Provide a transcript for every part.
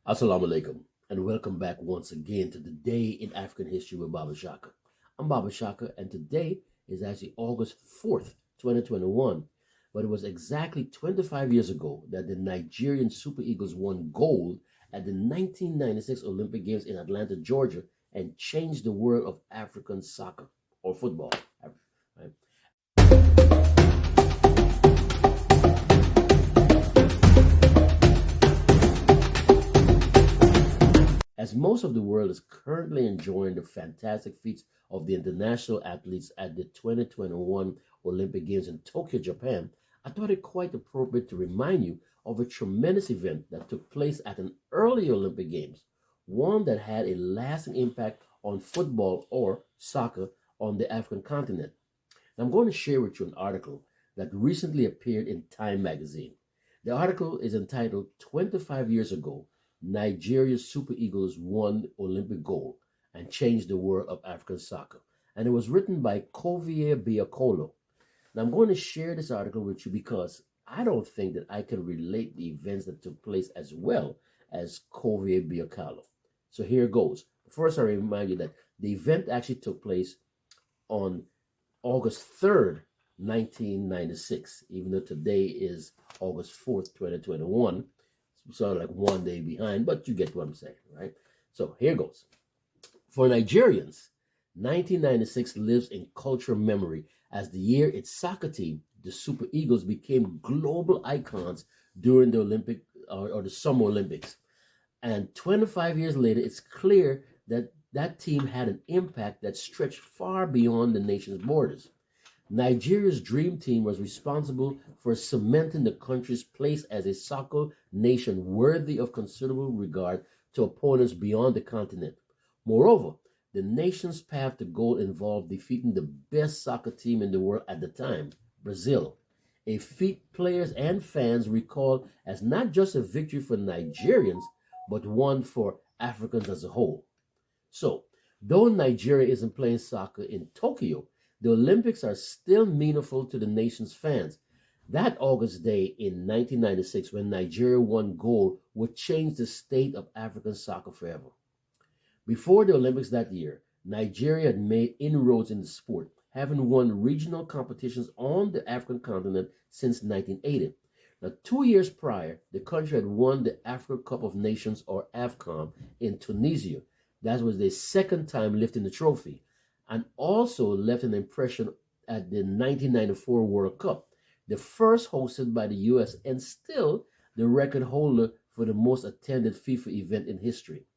Assalamu alaikum, and welcome back once again to the Day in African History with Baba Shaka. I'm Baba Shaka, and today is actually August 4th, 2021, but it was exactly 25 years ago that the Nigerian Super Eagles won gold at the 1996 Olympic Games in Atlanta, Georgia, and changed the world of African soccer, or football. Right? As most of the world is currently enjoying the fantastic feats of the international athletes at the 2021 Olympic Games in Tokyo, Japan, I thought it quite appropriate to remind you of a tremendous event that took place at an early Olympic Games, one that had a lasting impact on football or soccer on the African continent. I'm going to share with you an article that recently appeared in Time magazine. The article is entitled 25 Years Ago, Nigeria's Super Eagles Won Olympic Gold and Changed the World of African Soccer. And it was written by Kovie Biakolo. Now I'm going to share this article with you because I don't think that I can relate the events that took place as well as Kovie Biakolo. So here goes. First, I remind you that the event actually took place on August 3rd, 1996, even though today is August 4th, 2021. It's sort of like one day behind, but you get what I'm saying, right? So here goes. For Nigerians, 1996 lives in cultural memory as the year its soccer team, the Super Eagles, became global icons during the Olympic or the Summer Olympics. And 25 years later, it's clear that that team had an impact that stretched far beyond the nation's borders. Nigeria's dream team was responsible for cementing the country's place as a soccer nation worthy of considerable regard to opponents beyond the continent. Moreover, the nation's path to gold involved defeating the best soccer team in the world at the time, Brazil, a feat players and fans recall as not just a victory for Nigerians, but one for Africans as a whole. So, though Nigeria isn't playing soccer in Tokyo, the Olympics are still meaningful to the nation's fans. That August day in 1996, when Nigeria won gold, would change the state of African soccer forever. Before the Olympics that year, Nigeria had made inroads in the sport, having won regional competitions on the African continent since 1980. Now, 2 years prior, the country had won the Africa Cup of Nations, or AFCON, in Tunisia. That was their second time lifting the trophy, and also left an impression at the 1994 World Cup, the first hosted by the U.S. and still the record holder for the most attended FIFA event in history.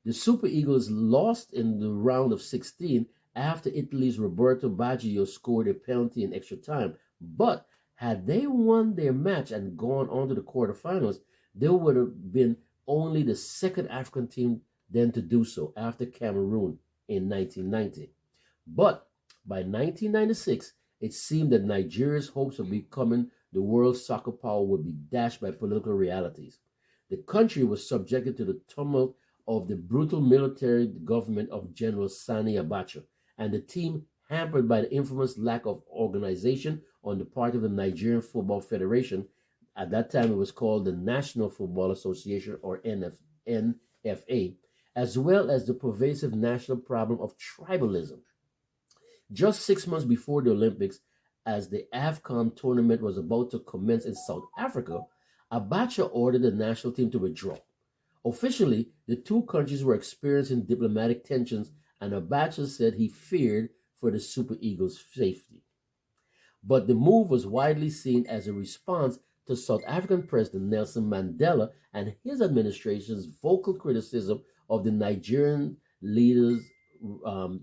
The Super Eagles lost in the round of 16 after Italy's Roberto Baggio scored a penalty in extra time, but had they won their match and gone on to the quarterfinals, they would have been only the second African team then to do so after Cameroon in 1990. But by 1996, it seemed that Nigeria's hopes of becoming the world's soccer power would be dashed by political realities. The country was subjected to the tumult of the brutal military government of General Sani Abacha, and the team hampered by the infamous lack of organization on the part of the Nigerian Football Federation. At that time, it was called the National Football Association, or NFA, as well as the pervasive national problem of tribalism. Just 6 months before the Olympics, as the AFCON tournament was about to commence in South Africa, Abacha ordered the national team to withdraw. Officially, the two countries were experiencing diplomatic tensions, and Abacha said he feared for the Super Eagles' safety. But the move was widely seen as a response to South African President Nelson Mandela and his administration's vocal criticism of the Nigerian leaders'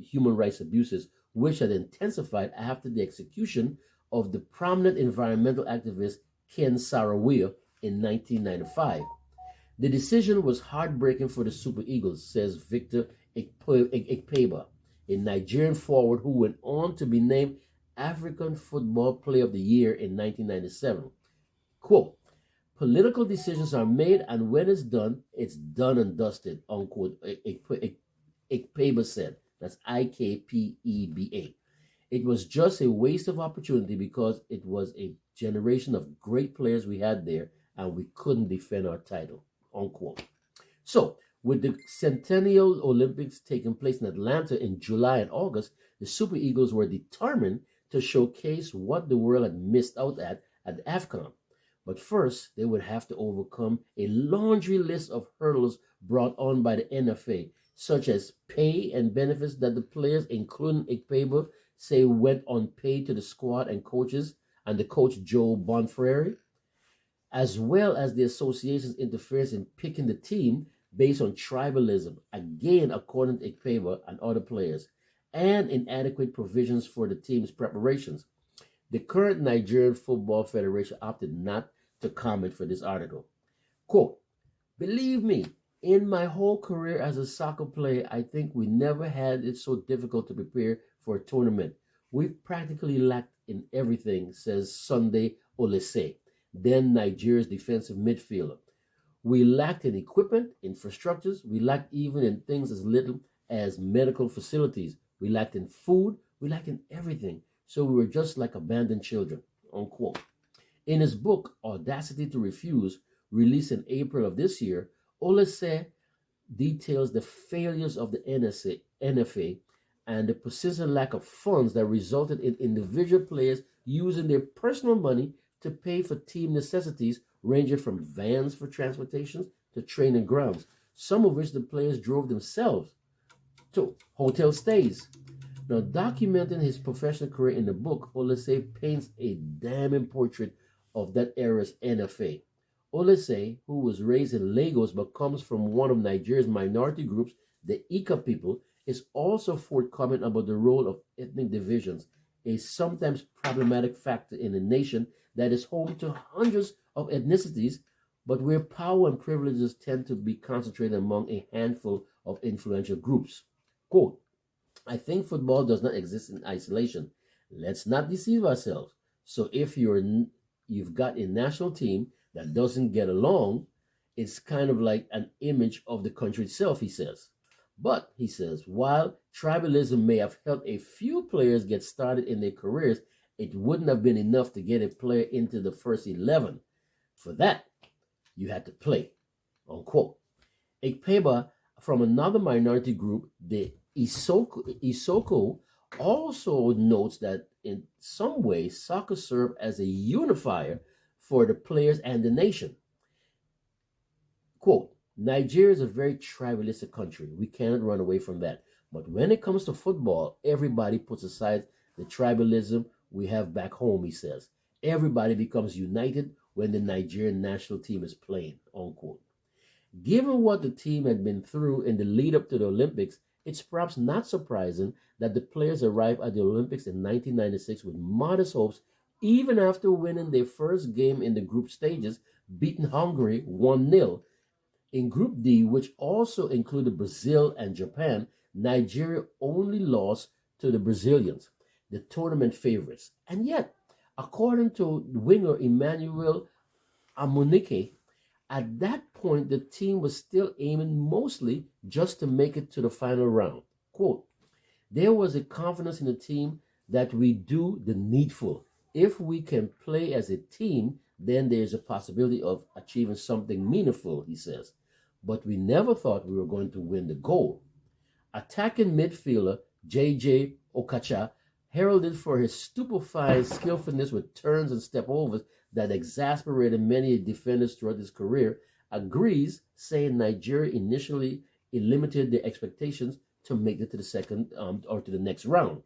human rights abuses, which had intensified after the execution of the prominent environmental activist Ken Saro-Wiwa in 1995. The decision was heartbreaking for the Super Eagles, says Victor Ikpeba, a Nigerian forward who went on to be named African Football Player of the Year in 1997. Quote, political decisions are made, and when it's done and dusted, unquote, Ikpeba said. That's Ikpeba. It was just a waste of opportunity because it was a generation of great players we had there, and we couldn't defend our title, unquote. So, with the Centennial Olympics taking place in Atlanta in July and August, the Super Eagles were determined to showcase what the world had missed out at AFCON. But first, they would have to overcome a laundry list of hurdles brought on by the NFA, such as pay and benefits that the players, including Ikpeba, say went unpaid to the squad and coaches and the coach Joe Bonfrere, as well as the association's interference in picking the team based on tribalism, again according to Ikpeba and other players, and inadequate provisions for the team's preparations. The current Nigerian Football Federation opted not to comment for this article. Quote, believe me, in my whole career as a soccer player, I think we never had it so difficult to prepare for a tournament. We practically lacked in everything, says Sunday Olise, then Nigeria's defensive midfielder. We lacked in equipment, infrastructures. We lacked even in things as little as medical facilities. We lacked in food. We lacked in everything. So we were just like abandoned children, unquote. In his book, Audacity to Refuse, released in April of this year, Olise details the failures of the NFA and the persistent lack of funds that resulted in individual players using their personal money to pay for team necessities ranging from vans for transportation to training grounds, some of which the players drove themselves, to hotel stays. Now, documenting his professional career in the book, Olise paints a damning portrait of that era's NFA. Olise, who was raised in Lagos but comes from one of Nigeria's minority groups, the Ika people, is also forthcoming about the role of ethnic divisions, a sometimes problematic factor in a nation that is home to hundreds of ethnicities, but where power and privileges tend to be concentrated among a handful of influential groups. Quote, I think football does not exist in isolation. Let's not deceive ourselves. So if you've got a national team that doesn't get along, it's kind of like an image of the country itself, he says. But, he says, while tribalism may have helped a few players get started in their careers, it wouldn't have been enough to get a player into the first 11. For that, you had to play, unquote. Ikpeba, from another minority group, the Isoko, also notes that in some ways soccer served as a unifier for the players and the nation. Quote, Nigeria is a very tribalistic country. We cannot run away from that. But when it comes to football, everybody puts aside the tribalism we have back home, he says. Everybody becomes united when the Nigerian national team is playing, unquote. Given what the team had been through in the lead up to the Olympics, it's perhaps not surprising that the players arrived at the Olympics in 1996 with modest hopes, even after winning their first game in the group stages, beating Hungary 1-0. In Group D, which also included Brazil and Japan, Nigeria only lost to the Brazilians, the tournament favorites. And yet, according to winger Emmanuel Amunike, at that point, the team was still aiming mostly just to make it to the final round. Quote, there was a confidence in the team that we do the needful. If we can play as a team, then there's a possibility of achieving something meaningful, he says. But we never thought we were going to win the goal. Attacking midfielder J.J. Okacha, heralded for his stupefying skillfulness with turns and step-overs that exasperated many defenders throughout his career, agrees, saying Nigeria initially limited their expectations to make it to the second or to the next round.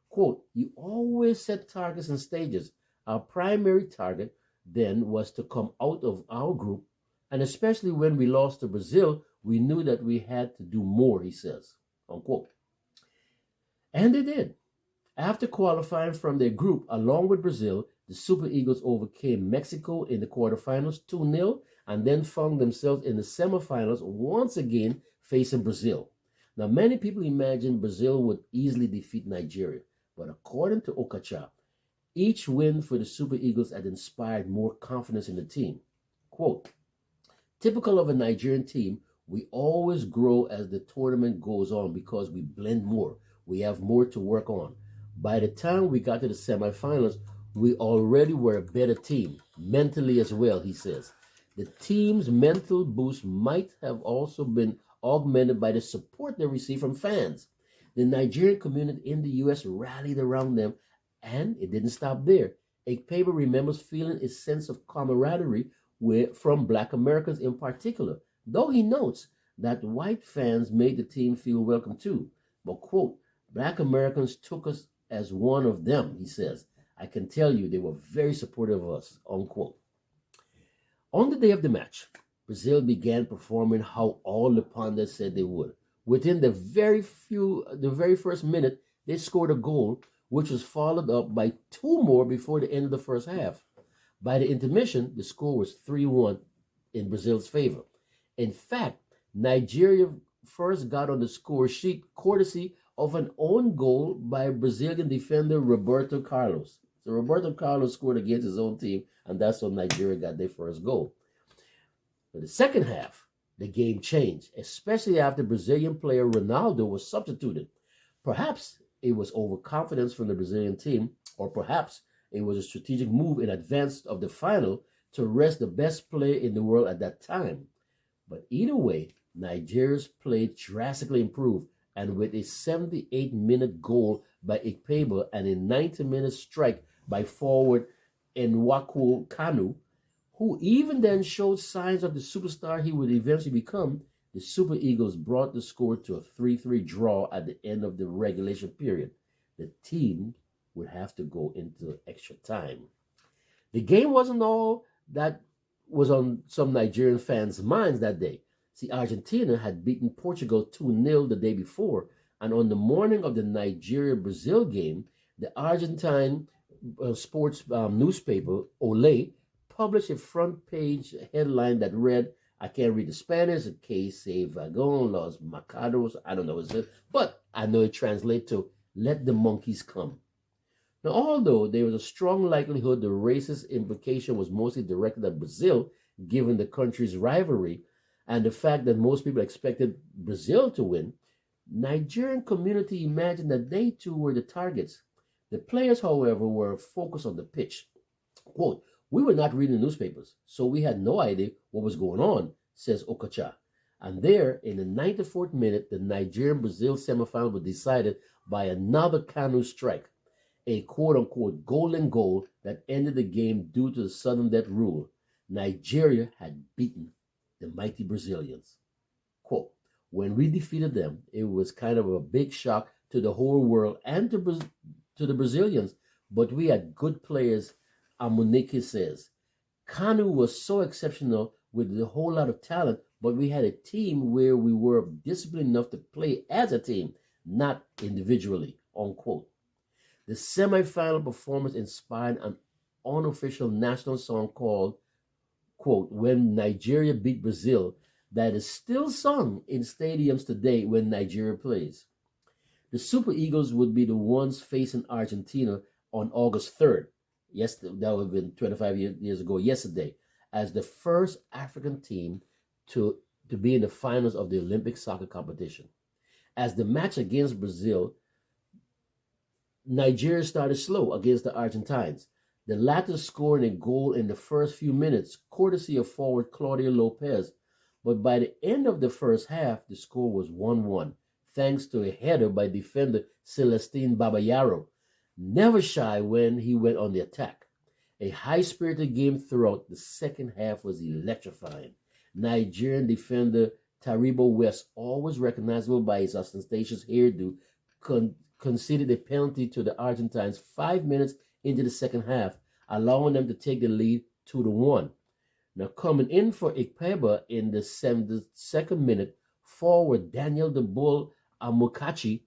Quote, you always set targets and stages. Our primary target then was to come out of our group, and especially when we lost to Brazil, we knew that we had to do more, he says, unquote. And they did. After qualifying from their group along with Brazil, the Super Eagles overcame Mexico in the quarterfinals 2-0 and then found themselves in the semifinals once again facing Brazil. Now, many people imagine Brazil would easily defeat Nigeria, but according to Okacha, each win for the Super Eagles had inspired more confidence in the team. Quote, typical of a Nigerian team, we always grow as the tournament goes on because we blend more. We have more to work on. By the time we got to the semifinals, we already were a better team, mentally as well, he says. The team's mental boost might have also been augmented by the support they received from fans. The Nigerian community in the U.S. rallied around them, and it didn't stop there. Ekpeba remembers feeling a sense of camaraderie from Black Americans in particular, though he notes that white fans made the team feel welcome too. But, quote, Black Americans took us as one of them, he says. I can tell you they were very supportive of us, unquote. On the day of the match, Brazil began performing how all the pundits said they would. Within the very first minute, they scored a goal, which was followed up by two more before the end of the first half. By the intermission, the score was 3-1 in Brazil's favor. In fact, Nigeria first got on the score sheet courtesy of an own goal by Brazilian defender Roberto Carlos. So Roberto Carlos scored against his own team, and that's when Nigeria got their first goal. For the second half, the game changed, especially after Brazilian player Ronaldo was substituted. Perhaps it was overconfidence from the Brazilian team, or perhaps it was a strategic move in advance of the final to rest the best player in the world at that time. But either way, Nigeria's play drastically improved, and with a 78-minute goal by Ekpeba and a 90-minute strike by forward Nwankwo Kanu, who even then showed signs of the superstar he would eventually become, the Super Eagles brought the score to a 3-3 draw at the end of the regulation period. The team would have to go into extra time. The game wasn't all that was on some Nigerian fans' minds that day. See, Argentina had beaten Portugal 2-0 the day before, and on the morning of the Nigeria-Brazil game, the Argentine sports newspaper, Olé, published a front-page headline that read, I can't read the Spanish, que se vagon los macados, I don't know what it says, but I know it translates to, let the monkeys come. Now, although there was a strong likelihood the racist implication was mostly directed at Brazil, given the country's rivalry, and the fact that most people expected Brazil to win, Nigerian community imagined that they too were the targets. The players, however, were focused on the pitch. Quote, we were not reading the newspapers, so we had no idea what was going on, says Okocha. And there, in the 94th minute, the Nigerian-Brazil semifinal was decided by another Kanu strike, a quote-unquote golden goal that ended the game due to the sudden death rule. Nigeria had beaten the mighty Brazilians. Quote, when we defeated them, it was kind of a big shock to the whole world and to the Brazilians, but we had good players, Amunike says. Kanu was so exceptional with a whole lot of talent, but we had a team where we were disciplined enough to play as a team, not individually, unquote. The semifinal performance inspired an unofficial national song called, quote, When Nigeria Beat Brazil, that is still sung in stadiums today when Nigeria plays. The Super Eagles would be the ones facing Argentina on August 3rd. Yes, that would have been 25 years ago yesterday, as the first African team to be in the finals of the Olympic soccer competition. As the match against Brazil, Nigeria started slow against the Argentines, the latter scoring a goal in the first few minutes, courtesy of forward Claudio Lopez. But by the end of the first half, the score was 1-1, thanks to a header by defender Celestine Babayaro, never shy when he went on the attack. A high-spirited game throughout. The second half was electrifying. Nigerian defender Taribo West, always recognizable by his ostentatious hairdo, conceded a penalty to the Argentines 5 minutes into the second half, allowing them to take the lead 2-1. Now, coming in for Ekpeba in the 72nd minute, forward Daniel the Bull Amokachi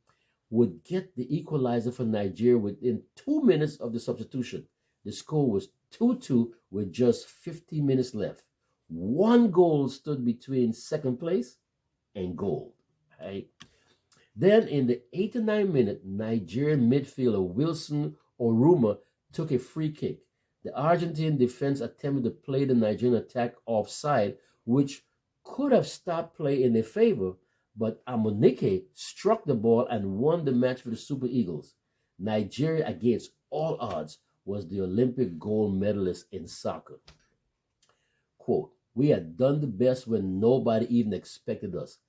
would get the equalizer for Nigeria within 2 minutes of the substitution. The score was 2-2 with just 50 minutes left. One goal stood between second place and gold. Right? Then in the 89th minute, Nigerian midfielder Wilson Oruma took a free kick. The Argentine defense attempted to play the Nigerian attack offside, which could have stopped play in their favor, but Amunike struck the ball and won the match for the Super Eagles. Nigeria, against all odds, was the Olympic gold medalist in soccer. Quote, We had done the best when nobody even expected us.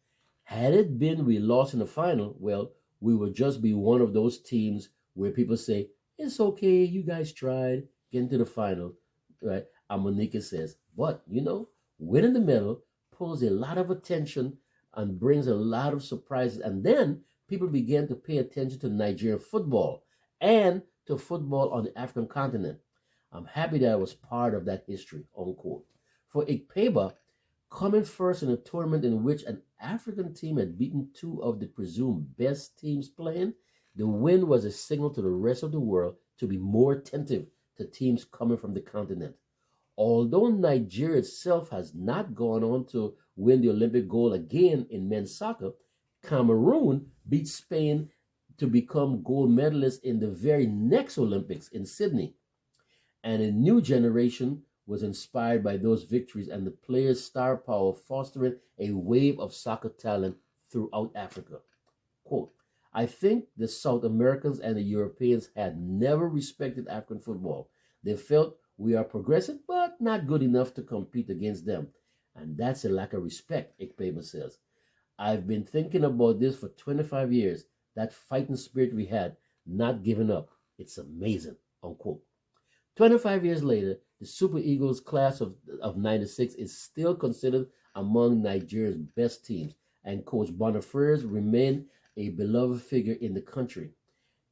Had it been we lost in the final, well, we would just be one of those teams where people say, it's okay, you guys tried, get into the final, right? And Monica says, but, winning the medal pulls a lot of attention and brings a lot of surprises. And then people began to pay attention to Nigerian football and to football on the African continent. I'm happy that I was part of that history, unquote. For Ikpeba, coming first in a tournament in which an African team had beaten two of the presumed best teams playing, the win was a signal to the rest of the world to be more attentive to teams coming from the continent. Although Nigeria itself has not gone on to win the Olympic gold again in men's soccer, Cameroon beat Spain to become gold medalists in the very next Olympics in Sydney. And a new generation was inspired by those victories and the players' star power, fostering a wave of soccer talent throughout Africa. Quote, I think the South Americans and the Europeans had never respected African football. They felt we are progressive, but not good enough to compete against them. And that's a lack of respect, Ikpeba says. I've been thinking about this for 25 years, that fighting spirit we had, not giving up. It's amazing, unquote. 25 years later, the Super Eagles class of 96 is still considered among Nigeria's best teams, and Coach Boniface remained a beloved figure in the country.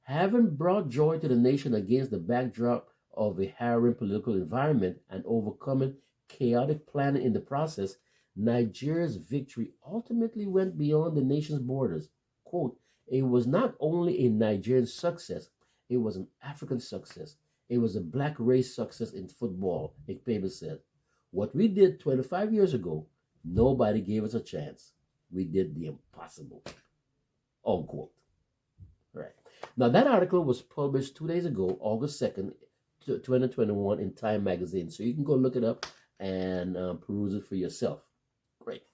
Having brought joy to the nation against the backdrop of a harrowing political environment and overcoming chaotic planning in the process, Nigeria's victory ultimately went beyond the nation's borders. Quote, it was not only a Nigerian success, it was an African success. It was a black race success in football, Ikpeba said. What we did 25 years ago, nobody gave us a chance. We did the impossible, unquote. Right. Now, that article was published 2 days ago, August 2nd, 2021 in Time Magazine. So you can go look it up and peruse it for yourself. Great.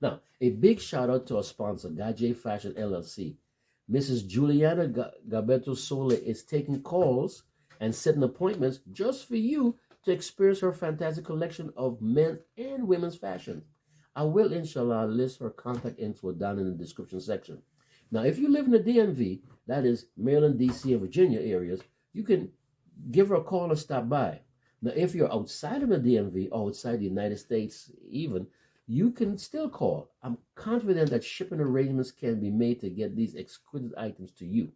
Now, a big shout out to our sponsor, G.A.J.Fashion LLC. Mrs. Juliana Gabeto Sole is taking calls and setting appointments just for you to experience her fantastic collection of men's and women's fashion. I will, inshallah, list her contact info down in the description section. Now, if you live in the DMV, that is Maryland, D.C., and Virginia areas, you can give her a call or stop by. Now, if you're outside of the DMV or outside the United States even, you can still call. I'm confident that shipping arrangements can be made to get these exquisite items to you.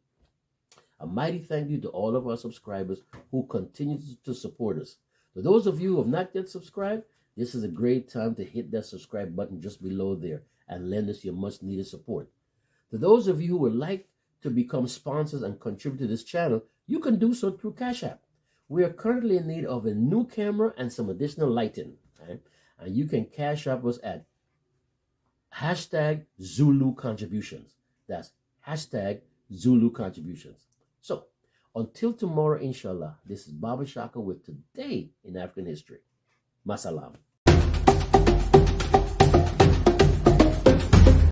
A mighty thank you to all of our subscribers who continue to support us. For those of you who have not yet subscribed, this is a great time to hit that subscribe button just below there and lend us your much needed support. To those of you who would like to become sponsors and contribute to this channel, you can do so through Cash App. We are currently in need of a new camera and some additional lighting. Right? And you can Cash App us at hashtag Zulu Contributions. That's hashtag Zulu Contributions. So, until tomorrow, inshallah, this is Baba Shaka with Today in African History. Masalam.